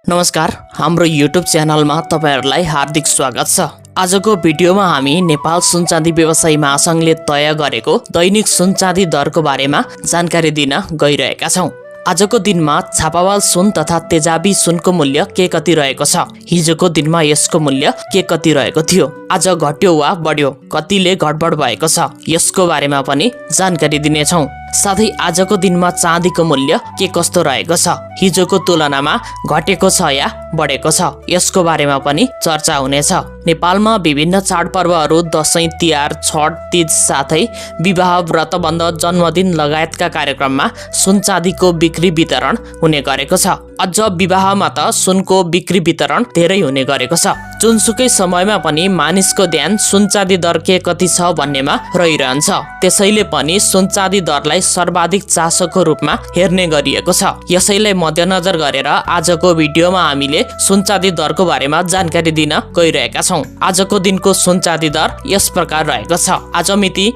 नमस्कार, हाम्रो युट्युब च्यानलमा तपाईहरुलाई हार्दिक स्वागत छ। आजको भिडियोमा हामी नेपाल सुनचाँदी व्यवसायी महासंघले तय गरेको दैनिक सुनचाँदी दरको बारेमा जानकारी दिन गइरहेका छौं। आजको दिनमा छापावाल सुन तथा तेजाबी सुनको मूल्य के कति रहेको छ? हिजोको दिनमा यसको मूल्य के कति रहेको थियो? आज घट्यो वा बढ्यो? कतिले घटबढ भएको छ? यसको बारेमा पनि जानकारी दिनेछौं। साथै आजको दिनमा चाँदीको मूल्य के कस्तो रहेको छ? हिजोको तुलनामा घटेको छ या बढेको छ? यसको बारेमा पनि चर्चा हुनेछ। नेपालमा विभिन्न चाडपर्वहरू दशैं, तिहार, छठ, तीज साथै विवाह, व्रतबन्ध, जन्मदिन लगायतका कार्यक्रममा सुनचाँदीको बिक्री वितरण हुने गरेको छ। अझ विवाहमा त सुनको बिक्री वितरण धेरै हुने गरेको छ। जुनसुकै समयमा पनि मानिसको ध्यान सुनचाँदी दर के कति छ भन्नेमा रहिरहन्छ। त्यसैले पनि सुनचाँदी दरलाई सर्वाधिक चासोको रूपमा हेर्ने गरिएको छ। यसैलाई मध्यनजर गरेर आजको भिडियोमा हामीले सुनचाँदी दरको बारेमा जानकारी दिन गइरहेका छौं। आजको दिनको सुनचाँदी दर यस प्रकार रहेको छ। आज मिति